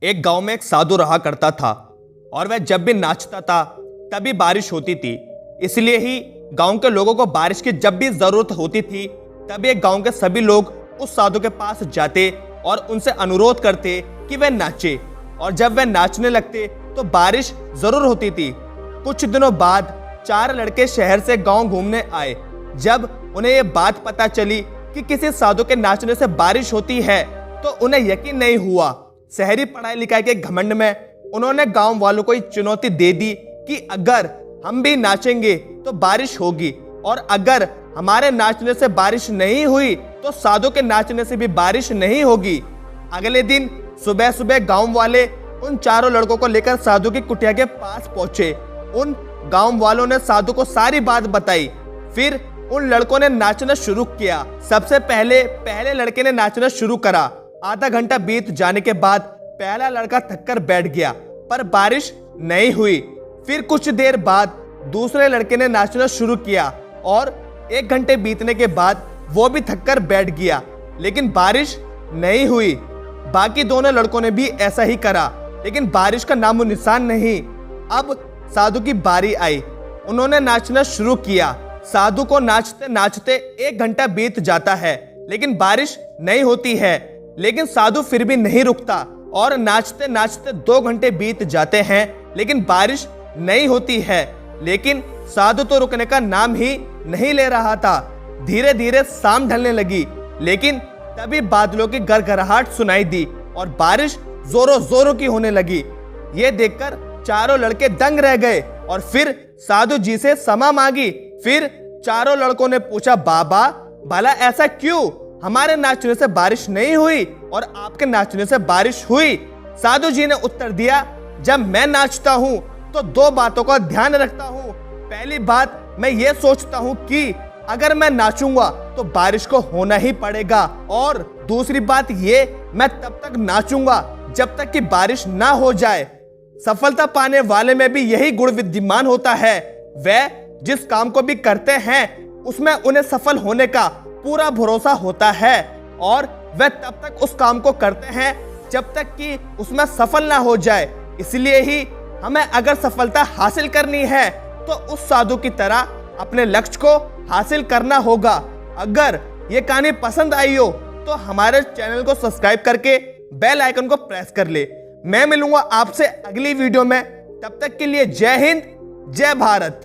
एक गांव में एक साधु रहा करता था और वह जब भी नाचता था तभी बारिश होती थी। इसलिए ही गांव के लोगों को बारिश की जब भी जरूरत होती थी तभी एक गांव के सभी लोग उस साधु के पास जाते और उनसे अनुरोध करते कि वह नाचे, और जब वह नाचने लगते तो बारिश जरूर होती थी। कुछ दिनों बाद 4 लड़के शहर से गांव घूमने आए। जब उन्हें यह बात पता चली कि किसी साधु के नाचने से बारिश होती है तो उन्हें यकीन नहीं हुआ। शहरी पढ़ाई लिखाई के घमंड में उन्होंने गांव वालों को एक चुनौती दे दी कि अगर हम भी नाचेंगे तो बारिश होगी, और अगर हमारे नाचने से बारिश नहीं हुई तो साधु के नाचने से भी बारिश नहीं होगी। अगले दिन सुबह सुबह गांव वाले उन चारों लड़कों को लेकर साधु की कुटिया के पास पहुंचे। उन गांव वालों ने साधु को सारी बात बताई। फिर उन लड़कों ने नाचना शुरू किया। सबसे पहले लड़के ने नाचना शुरू करा। आधा घंटा बीत जाने के बाद पहला लड़का थककर बैठ गया, पर बारिश नहीं हुई। फिर कुछ देर बाद दूसरे लड़के ने नाचना शुरू किया और 1 घंटे बीतने के बाद वो भी थककर बैठ गया, लेकिन बारिश नहीं हुई। बाकी दोनों लड़कों ने भी ऐसा ही करा, लेकिन बारिश का नामो निशान नहीं। अब साधु की बारी आई। उन्होंने नाचना शुरू किया। साधु को नाचते नाचते 1 घंटा बीत जाता है, लेकिन बारिश नहीं होती है। लेकिन साधु फिर भी नहीं रुकता और नाचते नाचते 2 घंटे बीत जाते हैं, लेकिन बारिश नहीं होती है। लेकिन साधु तो रुकने का नाम ही नहीं ले रहा था। धीरे धीरे शाम ढलने लगी, लेकिन तभी बादलों की गड़गड़ाहट सुनाई दी और बारिश जोरों जोरों की होने लगी। ये देखकर चारों लड़के दंग रह गए और फिर साधु जी से क्षमा मांगी। फिर चारों लड़कों ने पूछा, बाबा भला ऐसा क्यों? हमारे नाचने से बारिश नहीं हुई और आपके नाचने से बारिश हुई। साधु जी ने उत्तर दिया, जब मैं नाचता हूँ तो 2 बातों का ध्यान रखता हूँ। पहली बात, मैं ये सोचता हूँ कि अगर मैं नाचूंगा तो बारिश को होना ही पड़ेगा, और दूसरी बात ये, मैं तब तक नाचूंगा जब तक कि बारिश ना हो जाए। सफलता पाने वाले में भी यही गुण विद्यमान होता है। वह जिस काम को भी करते हैं उसमें उन्हें सफल होने का पूरा भरोसा होता है, और वह तब तक उस काम को करते हैं जब तक कि उसमें सफल ना हो जाए। इसलिए ही हमें अगर सफलता हासिल करनी है तो उस साधु की तरह अपने लक्ष्य को हासिल करना होगा। अगर ये कहानी पसंद आई हो तो हमारे चैनल को सब्सक्राइब करके बेल आइकन को प्रेस कर ले। मैं मिलूंगा आपसे अगली वीडियो में। तब तक के लिए जय हिंद, जय भारत।